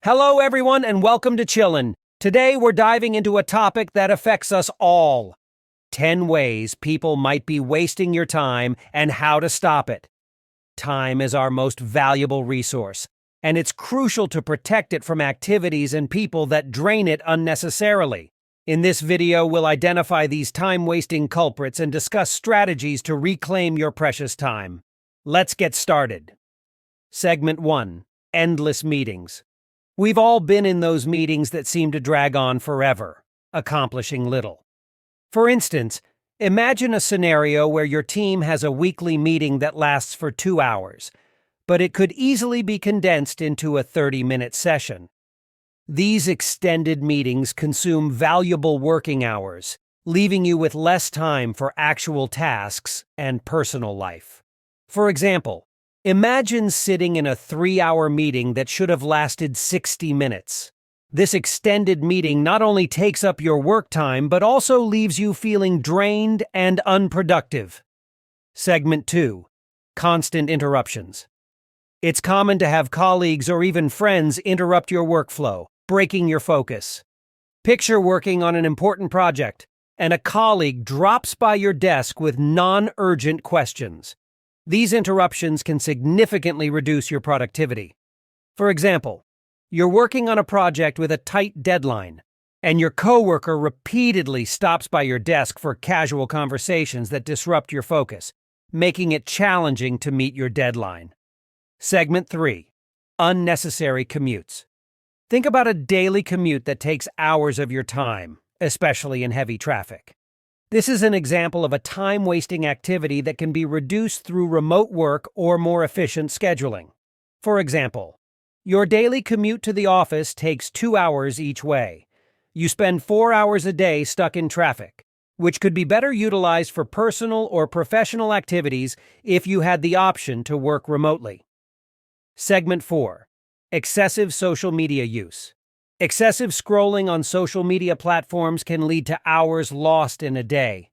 Hello, everyone, and welcome to CHILLIN. Today, we're diving into a topic that affects us all. 10 ways people might be wasting your time and how to stop it. Time is our most valuable resource, and it's crucial to protect it from activities and people that drain it unnecessarily. In this video, we'll identify these time-wasting culprits and discuss strategies to reclaim your precious time. Let's get started. Segment 1. Endless meetings. We've all been in those meetings that seem to drag on forever, accomplishing little. For instance, imagine a scenario where your team has a weekly meeting that lasts for 2 hours, but it could easily be condensed into a 30-minute session. These extended meetings consume valuable working hours, leaving you with less time for actual tasks and personal life. For example, imagine sitting in a 3-hour meeting that should have lasted 60 minutes. This extended meeting not only takes up your work time, but also leaves you feeling drained and unproductive. Segment 2. Constant interruptions. It's common to have colleagues or even friends interrupt your workflow, breaking your focus. Picture working on an important project, and a colleague drops by your desk with non-urgent questions. These interruptions can significantly reduce your productivity. For example, you're working on a project with a tight deadline, and your coworker repeatedly stops by your desk for casual conversations that disrupt your focus, making it challenging to meet your deadline. Segment 3. Unnecessary commutes. Think about a daily commute that takes hours of your time, especially in heavy traffic. This is an example of a time-wasting activity that can be reduced through remote work or more efficient scheduling. For example, your daily commute to the office takes 2 hours each way. You spend 4 hours a day stuck in traffic, which could be better utilized for personal or professional activities if you had the option to work remotely. Segment 4. Excessive social media use. Excessive scrolling on social media platforms can lead to hours lost in a day.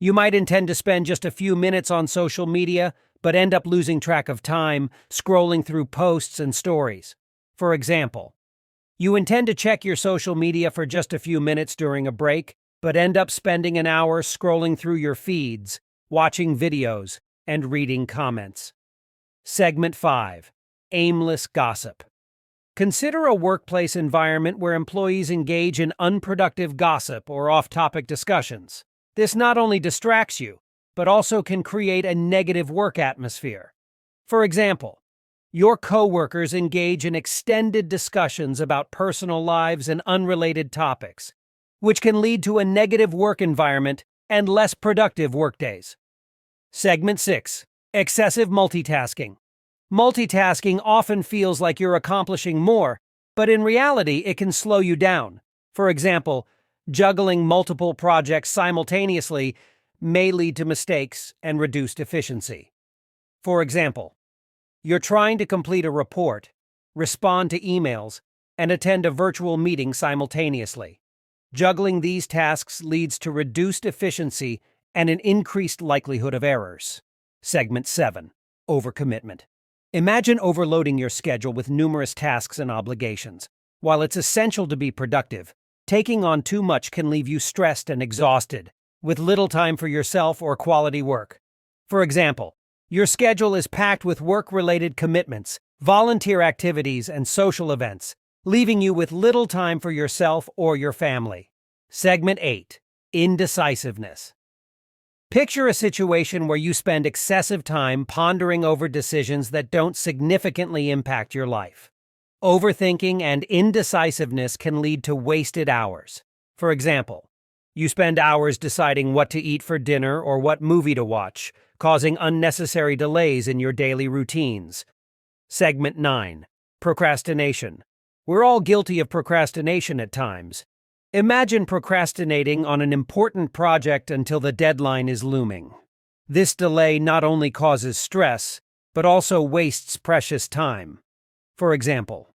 You might intend to spend just a few minutes on social media, but end up losing track of time, scrolling through posts and stories. For example, you intend to check your social media for just a few minutes during a break, but end up spending an hour scrolling through your feeds, watching videos, and reading comments. Segment 5. Aimless Gossip. Consider a workplace environment where employees engage in unproductive gossip or off-topic discussions. This not only distracts you, but also can create a negative work atmosphere. For example, your coworkers engage in extended discussions about personal lives and unrelated topics, which can lead to a negative work environment and less productive workdays. Segment 6. Excessive multitasking. Multitasking often feels like you're accomplishing more, but in reality, it can slow you down. For example, juggling multiple projects simultaneously may lead to mistakes and reduced efficiency. For example, you're trying to complete a report, respond to emails, and attend a virtual meeting simultaneously. Juggling these tasks leads to reduced efficiency and an increased likelihood of errors. Segment 7. Overcommitment. Imagine overloading your schedule with numerous tasks and obligations. While it's essential to be productive, taking on too much can leave you stressed and exhausted, with little time for yourself or quality work. For example, your schedule is packed with work-related commitments, volunteer activities, and social events, leaving you with little time for yourself or your family. Segment 8. Indecisiveness. Picture a situation where you spend excessive time pondering over decisions that don't significantly impact your life. Overthinking and indecisiveness can lead to wasted hours. For example, you spend hours deciding what to eat for dinner or what movie to watch, causing unnecessary delays in your daily routines. Segment 9. Procrastination. We're all guilty of procrastination at times. Imagine procrastinating on an important project until the deadline is looming. This delay not only causes stress, but also wastes precious time. For example,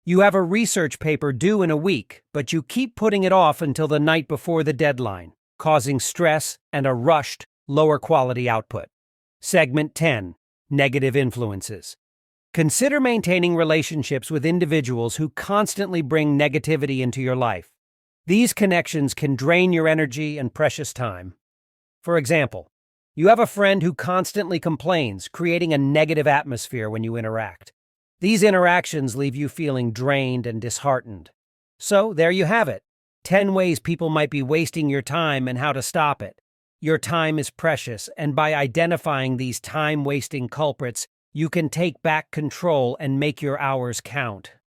you have a research paper due in a week, but you keep putting it off until the night before the deadline, causing stress and a rushed, lower quality output. Segment 10. Negative influences. Consider maintaining relationships with individuals who constantly bring negativity into your life. These connections can drain your energy and precious time. For example, you have a friend who constantly complains, creating a negative atmosphere when you interact. These interactions leave you feeling drained and disheartened. So, there you have it. 10 ways people might be wasting your time and how to stop it. Your time is precious, and by identifying these time-wasting culprits, you can take back control and make your hours count.